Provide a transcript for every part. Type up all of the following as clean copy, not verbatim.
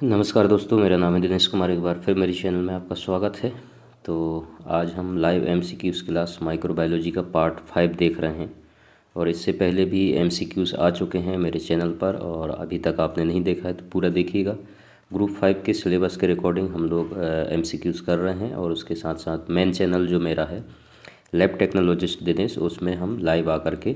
नमस्कार दोस्तों, मेरा नाम है दिनेश कुमार। एक बार फिर मेरे चैनल में आपका स्वागत है। तो आज हम लाइव एमसीक्यूज़ क्लास माइक्रोबायोलॉजी का पार्ट 5 देख रहे हैं। और इससे पहले भी एमसीक्यूज़ आ चुके हैं मेरे चैनल पर, और अभी तक आपने नहीं देखा है तो पूरा देखिएगा। ग्रुप 5 के सिलेबस के रिकॉर्डिंग हम लोग एमसीक्यूज़ कर रहे हैं, और उसके साथ साथ मेन चैनल जो मेरा है लैब टेक्नोलॉजिस्ट दिनेश, उसमें हम लाइव आकर के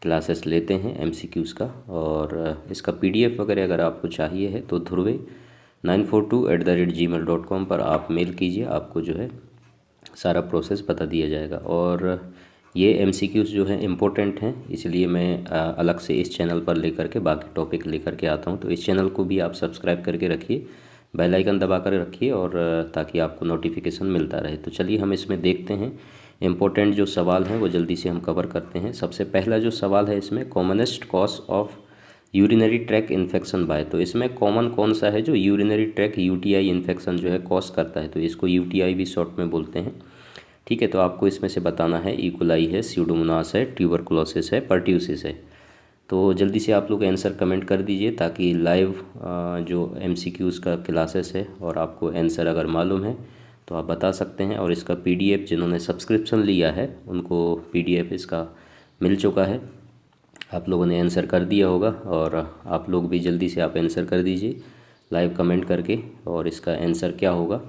क्लासेस लेते हैं एमसीक्यूज़ का। और इसका पीडीएफ वगैरह अगर आपको चाहिए है तो dhurve942@gmail.com पर आप मेल कीजिए, आपको जो है सारा प्रोसेस बता दिया जाएगा। और ये एमसीक्यूज़ जो है इम्पोर्टेंट हैं, इसलिए मैं अलग से इस चैनल पर लेकर के बाकी टॉपिक लेकर के आता हूँ। तो इस चैनल को भी आप सब्सक्राइब करके रखिए, बेल आइकन दबा कर रखिए, और ताकि आपको नोटिफिकेशन मिलता रहे। तो चलिए हम इसमें देखते हैं। इम्पोर्टेंट जो सवाल हैं वो जल्दी से हम कवर करते हैं। सबसे पहला जो सवाल है इसमें, commonest cause of urinary track infection by. तो इसमें कॉमन कौन सा है जो यूरिनरी ट्रैक यूटीआई इन्फेक्शन जो है कॉज करता है, तो इसको यूटीआई भी शॉर्ट में बोलते हैं। ठीक है, तो आपको इसमें से बताना है इकोलाई है, स्यूडोमोनास है, ट्यूबरकुलोसिस है, पर्ट्यूसिस है। तो जल्दी से आप लोग आंसर कमेंट कर दीजिए, ताकि लाइव जो एमसीक्यूज़ का क्लासेस है और आपको आंसर अगर मालूम है तो आप बता सकते हैं। और इसका पीडीएफ जिन्होंने सब्सक्रिप्शन लिया है उनको पीडीएफ इसका मिल चुका है। आप लोगों ने आंसर कर दिया होगा, और आप लोग भी जल्दी से आप आंसर कर दीजिए लाइव कमेंट करके, और इसका आंसर क्या होगा।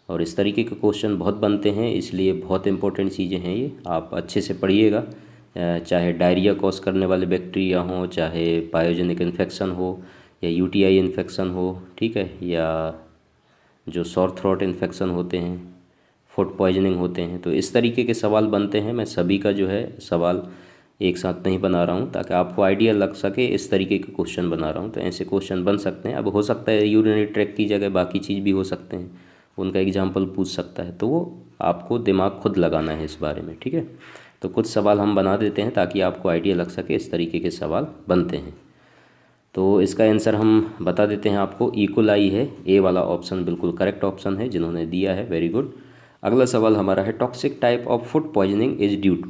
और इस तरीके के क्वेश्चन बहुत बनते हैं, इसलिए बहुत इंपॉर्टेंट चीज़ें हैं ये, आप अच्छे से पढ़िएगा। चाहे डायरिया कॉज करने वाले बैक्टीरिया हों, चाहे पायोजेनिक इन्फेक्शन हो, या यूटीआई इन्फेक्शन हो, ठीक है, या जो सॉर थ्रोट इन्फेक्शन होते हैं, फूड पॉइजनिंग होते हैं। तो इस तरीके के सवाल बनते हैं। मैं सभी का जो है सवाल एक साथ नहीं बना रहा हूँ, ताकि आपको आइडिया लग सके, इस तरीके के क्वेश्चन बना रहा हूँ। तो ऐसे क्वेश्चन बन सकते हैं। अब हो सकता है यूरिनरी ट्रैक की जगह बाकी चीज़ भी हो सकते हैं, उनका एग्जाम्पल पूछ सकता है, तो वो आपको दिमाग खुद लगाना है इस बारे में। ठीक है, तो कुछ सवाल हम बना देते हैं ताकि आपको आइडिया लग सके, इस तरीके के सवाल बनते हैं। तो इसका आंसर हम बता देते हैं आपको, इकोलाई है, ए वाला ऑप्शन बिल्कुल करेक्ट ऑप्शन है जिन्होंने दिया है, वेरी गुड। अगला सवाल हमारा है, toxic type of food poisoning is due to.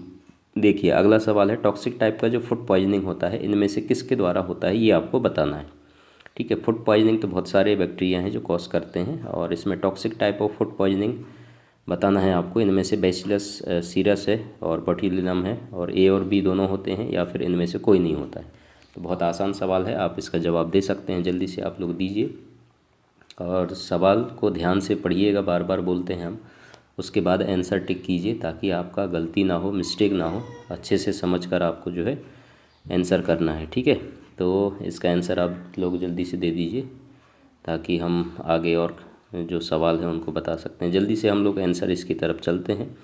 देखिए अगला सवाल है, टॉक्सिक टाइप का जो फूड पॉइजनिंग होता है इनमें से किसके द्वारा होता है, ये आपको बताना है। ठीक है, फूड पॉइजनिंग तो बहुत सारे बैक्टीरिया हैं जो कॉज करते हैं, और इसमें toxic type of food poisoning बताना है आपको। इनमें से बैसिलस सीरस है और बोट्युलिनम है, और ए और बी दोनों होते हैं, या फिर इनमें से कोई नहीं होता है। तो बहुत आसान सवाल है, आप इसका जवाब दे सकते हैं, जल्दी से आप लोग दीजिए। और सवाल को ध्यान से पढ़िएगा, बार बार बोलते हैं हम। उसके बाद आंसर टिक कीजिए, ताकि आपका गलती ना हो, मिस्टेक ना हो, अच्छे से समझ कर आपको जो है आंसर करना है। ठीक है, तो इसका आंसर आप लोग जल्दी से दे दीजिए, ताकि हम आगे और जो सवाल हैं उनको बता सकते हैं। जल्दी से हम लोग आंसर इसकी तरफ चलते हैं।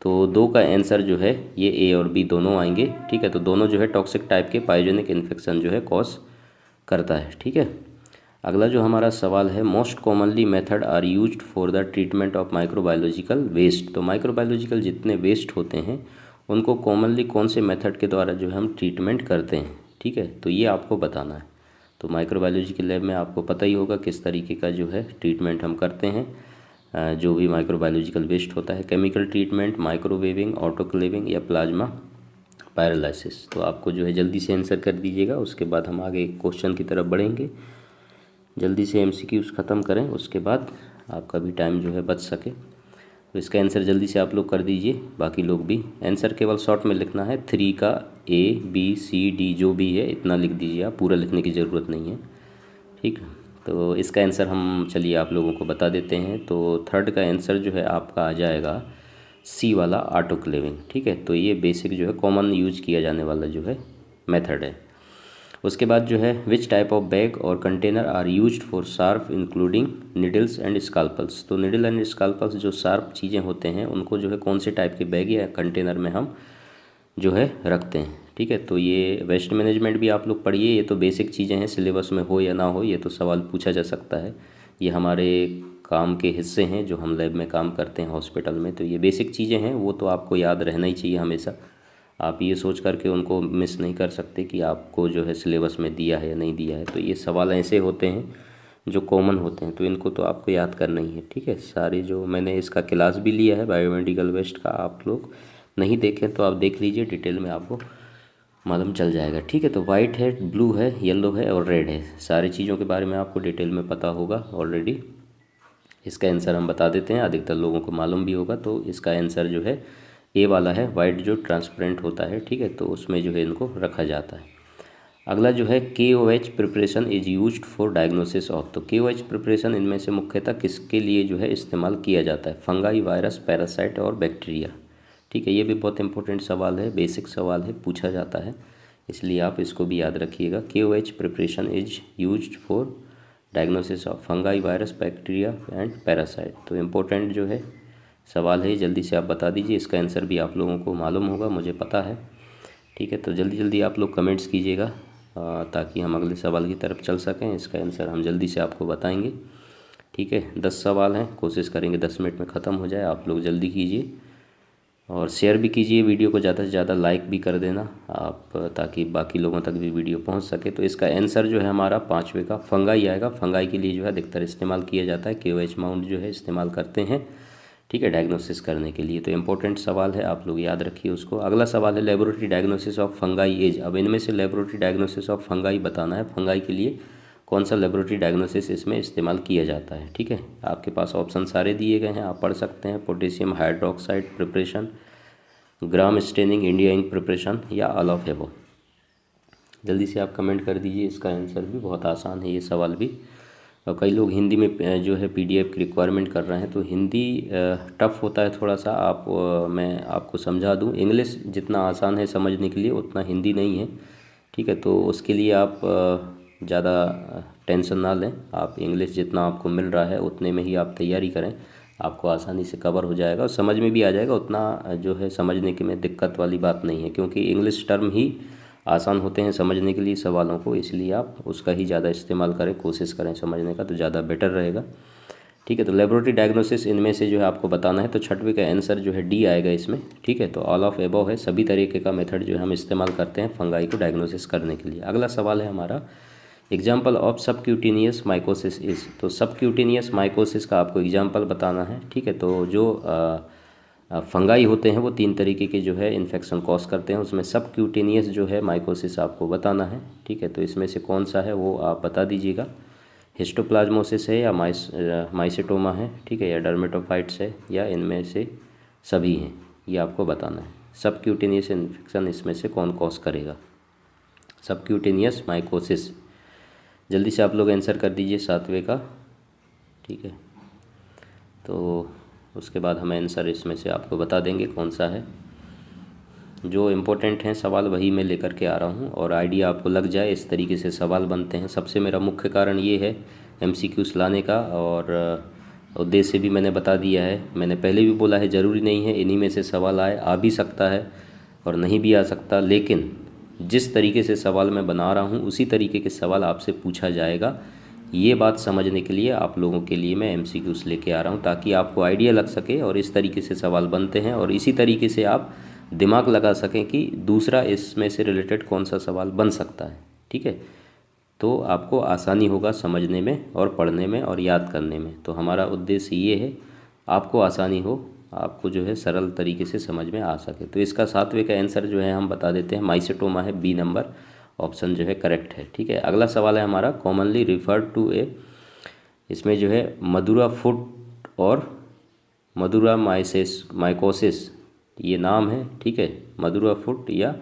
तो दो का आंसर जो है ये ए और बी दोनों आएंगे। ठीक है, तो दोनों जो है टॉक्सिक टाइप के पायोजेनिक इन्फेक्शन जो है कॉज करता है। ठीक है, अगला जो हमारा सवाल है, most commonly method are used for the treatment of microbiological waste. तो माइक्रोबायोलॉजिकल जितने वेस्ट होते हैं उनको कॉमनली कौन से मेथड के द्वारा जो है हम ट्रीटमेंट करते हैं। ठीक है, तो ये आपको बताना है। तो माइक्रोबायोलॉजी के लैब में आपको पता ही होगा किस तरीके का जो है ट्रीटमेंट हम करते हैं। जो भी माइक्रोबायोलॉजिकल वेस्ट होता है, केमिकल ट्रीटमेंट, माइक्रोवेविंग, ऑटोक्लेविंग, या प्लाज्मा पायरोलाइसिस। तो आपको जो है जल्दी से आंसर कर दीजिएगा, उसके बाद हम आगे क्वेश्चन की तरफ बढ़ेंगे। जल्दी से एमसीक्यूज़ ख़त्म करें, उसके बाद आपका भी टाइम जो है बच सके। तो इसका आंसर जल्दी से आप लोग कर दीजिए, बाकी लोग भी। आंसर केवल शॉर्ट में लिखना है, 3 का ABCD जो भी है इतना लिख दीजिए, आप पूरा लिखने की ज़रूरत नहीं है। ठीक है, तो इसका आंसर हम चलिए आप लोगों को बता देते हैं। तो थर्ड का आंसर जो है आपका आ जाएगा सी वाला, ऑटोक्लेविंग। ठीक है, तो ये बेसिक जो है कॉमन यूज किया जाने वाला जो है मेथड है। उसके बाद जो है, विच टाइप ऑफ बैग और container are used for sharp including needles and scalpels. तो निडल एंड स्काल्पल्स जो शार्प चीज़ें होते हैं उनको जो है कौन से टाइप के बैग या कंटेनर में हम जो है रखते हैं। ठीक है, तो ये वेस्ट मैनेजमेंट भी आप लोग पढ़िए, ये तो बेसिक चीज़ें हैं, सिलेबस में हो या ना हो ये तो सवाल पूछा जा सकता है। ये हमारे काम के हिस्से हैं जो हम लैब में काम करते हैं हॉस्पिटल में, तो ये बेसिक चीज़ें हैं, वो तो आपको याद रहना ही चाहिए हमेशा। आप ये सोच करके उनको मिस नहीं कर सकते कि आपको जो है सिलेबस में दिया है या नहीं दिया है। तो ये सवाल ऐसे होते हैं जो कॉमन होते हैं, तो इनको तो आपको याद करना ही है। ठीक है, सारे जो मैंने इसका क्लास भी लिया है बायोमेडिकल वेस्ट का, आप लोग नहीं देखें तो आप देख लीजिए, डिटेल में आपको मालूम चल जाएगा। ठीक है, तो वाइट है, ब्लू है, येलो है और रेड है, सारी चीज़ों के बारे में आपको डिटेल में पता होगा ऑलरेडी। इसका आंसर हम बता देते हैं, अधिकतर लोगों को मालूम भी होगा। तो इसका आंसर जो है ए वाला है, वाइट जो ट्रांसपेरेंट होता है। ठीक है, तो उसमें जो है इनको रखा जाता है। अगला जो है KOH preparation is used for diagnosis of. तो KOH प्रिपरेशन इनमें से मुख्यतः किसके लिए जो है इस्तेमाल किया जाता है? फंगाई, वायरस, पैरासाइट और बैक्टीरिया। ठीक है, ये भी बहुत इंपॉर्टेंट सवाल है, बेसिक सवाल है, पूछा जाता है, इसलिए आप इसको भी याद रखिएगा। KOH preparation is used for diagnosis of fungi, virus, bacteria and parasite. तो इम्पोर्टेंट जो है सवाल है, जल्दी से आप बता दीजिए। इसका आंसर भी आप लोगों को मालूम होगा, मुझे पता है। ठीक है, तो जल्दी जल्दी आप लोग कमेंट्स कीजिएगा ताकि हम अगले सवाल की तरफ चल सकें। इसका आंसर हम जल्दी से आपको बताएंगे। ठीक है, 10 सवाल हैं, कोशिश करेंगे 10 मिनट में ख़त्म हो जाए। आप लोग जल्दी कीजिए और शेयर भी कीजिए वीडियो को, ज़्यादा से ज़्यादा लाइक भी कर देना आप, ताकि बाकी लोगों तक भी वीडियो पहुंच सके। तो इसका आंसर जो है हमारा 5वें का फंगाई आएगा। फंगाई के लिए जो है अधिकतर इस्तेमाल किया जाता है, KOH माउंट जो है इस्तेमाल करते हैं। ठीक है, डायग्नोसिस करने के लिए। तो इम्पोर्टेंट सवाल है, आप लोग याद रखिए उसको। अगला सवाल है laboratory diagnosis of fungi is. अब इनमें से लेबोरेटरी डायग्नोसिस ऑफ फंगाई बताना है, फंगाई के लिए कौन सा लेबोरेटरी डायग्नोसिस इसमें इस्तेमाल किया जाता है। ठीक है, आपके पास ऑप्शन सारे दिए गए हैं, आप पढ़ सकते हैं। Potassium hydroxide preparation, gram staining, India ink preparation या ऑल ऑफ एबव। जल्दी से आप कमेंट कर दीजिए। इसका आंसर भी बहुत आसान है ये सवाल भी। और कई लोग हिंदी में जो है PDF की रिक्वायरमेंट कर रहे हैं, तो हिंदी टफ़ होता है थोड़ा सा। मैं आपको समझा दूं, इंग्लिश जितना आसान है समझने के लिए उतना हिंदी नहीं है। ठीक है, तो उसके लिए आप ज़्यादा टेंशन ना लें। आप इंग्लिश जितना आपको मिल रहा है उतने में ही आप तैयारी करें, आपको आसानी से कवर हो जाएगा और समझ में भी आ जाएगा। उतना जो है समझने के में दिक्कत वाली बात नहीं है, क्योंकि इंग्लिश टर्म ही आसान होते हैं समझने के लिए सवालों को, इसलिए आप उसका ही ज़्यादा इस्तेमाल करें, कोशिश करें समझने का, तो ज़्यादा बेटर रहेगा। ठीक है, तो लेबोरेटरी डायग्नोसिस इनमें से जो है आपको बताना है। तो 6वें का आंसर जो है D आएगा इसमें। ठीक है, तो ऑल ऑफ एबव है, सभी तरीके का मेथड जो है हम इस्तेमाल करते हैं फंगाई को डायग्नोसिस करने के लिए। अगला सवाल है हमारा, example of subcutaneous mycosis is. तो सबक्यूटेनियस माइकोसिस का आपको एग्जाम्पल बताना है। ठीक है, तो जो फंगाई होते हैं वो 3 तरीके के जो है इन्फेक्शन कॉज करते हैं, उसमें सबक्यूटेनियस जो है माइकोसिस आपको बताना है। ठीक है, तो इसमें से कौन सा है वो आप बता दीजिएगा। हिस्टोप्लाज्मोसिस है या माइसेटोमा है, ठीक है, या डर्मेटोफाइट्स है, या इनमें से सभी हैं, ये आपको बताना है। सबक्यूटेनियस इन्फेक्शन इसमें से कौन कॉज करेगा? Subcutaneous mycosis. जल्दी से आप लोग आंसर कर दीजिए 7वें का। ठीक है, तो उसके बाद हम आंसर इसमें से आपको बता देंगे कौन सा है। जो इम्पोर्टेंट हैं सवाल वही मैं लेकर के आ रहा हूँ, और आइडिया आपको लग जाए इस तरीके से सवाल बनते हैं। सबसे मेरा मुख्य कारण ये है MCQs लाने का, और उद्देश्य भी मैंने बता दिया है। मैंने पहले भी बोला है, ज़रूरी नहीं है इन्हीं में से सवाल आए, आ भी सकता है और नहीं भी आ सकता, लेकिन जिस तरीके से सवाल मैं बना रहा हूँ उसी तरीके के सवाल आपसे पूछा जाएगा। ये बात समझने के लिए आप लोगों के लिए मैं MCQs लेके आ रहा हूँ, ताकि आपको आइडिया लग सके, और इस तरीके से सवाल बनते हैं, और इसी तरीके से आप दिमाग लगा सकें कि दूसरा इसमें से रिलेटेड कौन सा सवाल बन सकता है। ठीक है, तो आपको आसानी होगा समझने में और पढ़ने में और याद करने में। तो हमारा उद्देश्य ये है, आपको आसानी हो, आपको जो है सरल तरीके से समझ में आ सके। तो इसका 7वें का आंसर जो है हम बता देते हैं, माइसेटोमा है, B नंबर ऑप्शन जो है करेक्ट है। ठीक है, अगला सवाल है हमारा, कॉमनली रिफर्ड टू ए। इसमें जो है मधुरा फुट और मधुरा माइकोसिस ये नाम है। ठीक है, मधुरा फुट या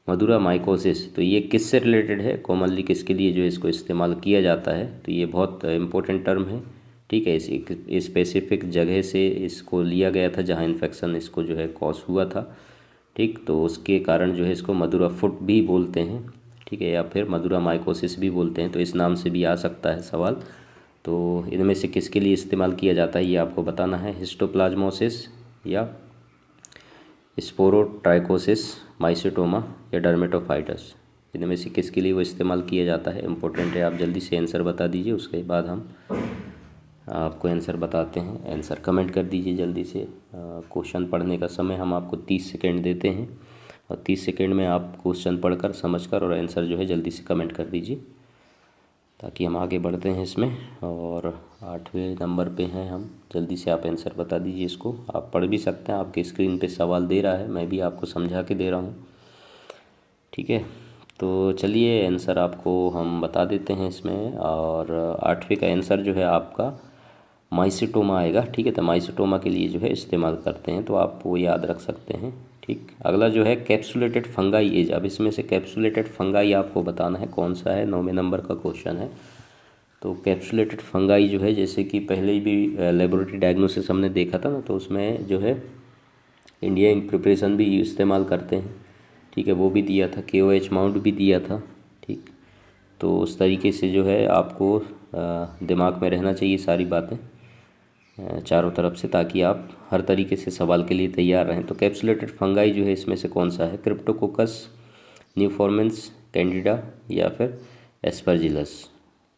मधुरा माइकोसिस, तो ये किससे रिलेटेड है, कॉमनली किसके लिए जो है इसको इस्तेमाल किया जाता है? तो ये बहुत इम्पोर्टेंट टर्म है। ठीक है, इस स्पेसिफिक जगह से इसको लिया गया था जहाँ इन्फेक्शन इसको जो है कॉज हुआ था। ठीक, तो उसके कारण जो है इसको मधुरा फुट भी बोलते हैं। ठीक है, या फिर मधुरा माइकोसिस भी बोलते हैं, तो इस नाम से भी आ सकता है सवाल। तो इनमें से किसके लिए इस्तेमाल किया जाता है ये आपको बताना है। हिस्टोप्लाज्मोसिस या स्पोरोट्राइकोसिस, माइसेटोमा या डर्मेटोफाइटस, इनमें से किसके लिए वो इस्तेमाल किया जाता है? इम्पोर्टेंट है, आप जल्दी से आंसर बता दीजिए, उसके बाद हम आपको आंसर बताते हैं। आंसर कमेंट कर दीजिए जल्दी से। क्वेश्चन पढ़ने का समय हम आपको 30 सेकेंड देते हैं, और 30 सेकेंड में आप क्वेश्चन पढ़कर समझकर और आंसर जो है जल्दी से कमेंट कर दीजिए, ताकि हम आगे बढ़ते हैं इसमें। और 8वें नंबर पे हैं हम, जल्दी से आप आंसर बता दीजिए इसको। आप पढ़ भी सकते हैं, आपके स्क्रीन पे सवाल दे रहा है, मैं भी आपको समझा के दे रहा हूँ। ठीक है। तो चलिए आंसर आपको हम बता देते हैं इसमें, और 8वें का आंसर जो है आपका माइसिटोमा आएगा। ठीक है, तो माइसिटोमा के लिए जो है इस्तेमाल करते हैं, तो आप वो याद रख सकते हैं। ठीक, अगला जो है कैप्सुलेटेड फंगाई एज। अब इसमें से कैप्सुलेटेड फंगाई आपको बताना है कौन सा है, 9वें नंबर का क्वेश्चन है। तो कैप्सुलेटेड फंगाई जो है, जैसे कि पहले भी लेबोरेटरी डायग्नोसिस हमने देखा था ना, तो उसमें जो है इंडिया इन प्रिपरेशन भी इस्तेमाल करते हैं। ठीक है, वो भी दिया था, KOH माउंट भी दिया था। ठीक, तो उस तरीके से जो है आपको दिमाग में रहना चाहिए सारी बातें चारों तरफ से, ताकि आप हर तरीके से सवाल के लिए तैयार रहें। तो कैप्सुलेटेड फंगाई जो है इसमें से कौन सा है, क्रिप्टोकोकस, न्यूफॉर्मेंस, कैंडिडा, या फिर एस्परजिलस,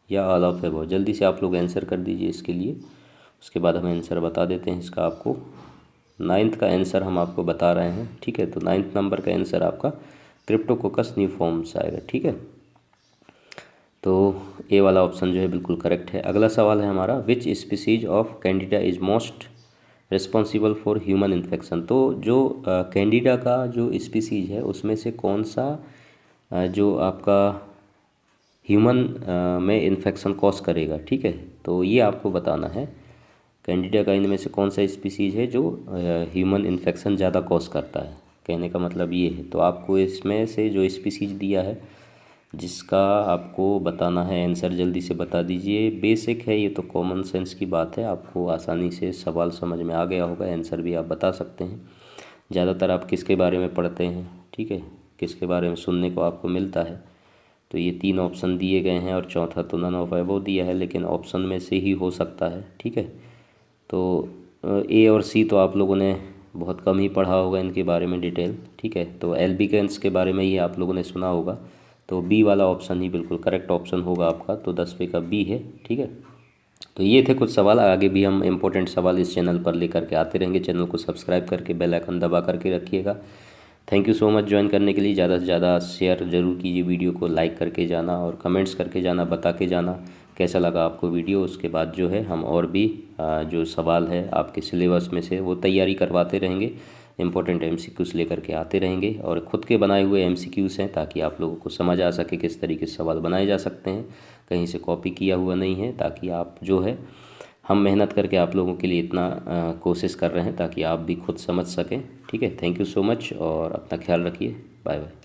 या ऑल ऑफ एबव। जल्दी से आप लोग आंसर कर दीजिए इसके लिए, उसके बाद हम आंसर बता देते हैं इसका आपको। 9th का आंसर हम आपको बता रहे हैं। ठीक है, तो 9th नंबर का आंसर आपका क्रिप्टोकोकस न्यूफॉर्म्स आएगा। ठीक है, तो ए वाला ऑप्शन जो है बिल्कुल करेक्ट है। अगला सवाल है हमारा, which species of Candida is most responsible for human infection. तो जो कैंडिडा का जो स्पीसीज है उसमें से कौन सा जो आपका ह्यूमन में इन्फेक्शन कॉज करेगा। ठीक है, तो ये आपको बताना है, कैंडिडा का इनमें से कौन सा स्पीसीज है जो ह्यूमन इन्फेक्शन ज़्यादा कॉज करता है। कहने का मतलब ये है, तो आपको इसमें से जो स्पीसीज दिया है जिसका आपको बताना है आंसर, जल्दी से बता दीजिए। बेसिक है ये, तो कॉमन सेंस की बात है, आपको आसानी से सवाल समझ में आ गया होगा, आंसर भी आप बता सकते हैं। ज़्यादातर आप किसके बारे में पढ़ते हैं, ठीक है, किसके बारे में सुनने को आपको मिलता है। तो ये 3 ऑप्शन दिए गए हैं, और चौथा तो नन ऑफ अबव दिया है, लेकिन ऑप्शन में से ही हो सकता है। ठीक है, तो ए और सी तो आप लोगों ने बहुत कम ही पढ़ा होगा इनके बारे में डिटेल। ठीक है, तो एल्बिकेंस के बारे में ही आप लोगों ने सुना होगा, तो बी वाला ऑप्शन ही बिल्कुल करेक्ट ऑप्शन होगा आपका, तो 10वें का बी है। ठीक है, तो ये थे कुछ सवाल, आगे भी हम इम्पोर्टेंट सवाल इस चैनल पर लेकर के आते रहेंगे। चैनल को सब्सक्राइब करके बेल आइकन दबा करके रखिएगा। Thank you so much join करने के लिए। ज़्यादा से ज़्यादा शेयर ज़रूर कीजिए वीडियो को, लाइक करके जाना और कमेंट्स करके जाना, बता के जाना कैसा लगा आपको वीडियो। उसके बाद जो है हम और भी जो सवाल है आपके सिलेबस में से वो तैयारी करवाते रहेंगे, इंपॉर्टेंट MCQs लेकर के आते रहेंगे, और ख़ुद के बनाए हुए MCQs हैं, ताकि आप लोगों को समझ आ सके किस तरीके से सवाल बनाए जा सकते हैं। कहीं से कॉपी किया हुआ नहीं है, ताकि आप जो है, हम मेहनत करके आप लोगों के लिए इतना कोशिश कर रहे हैं ताकि आप भी खुद समझ सकें। ठीक है, थैंक यू सो मच, और अपना ख्याल रखिए। Bye bye.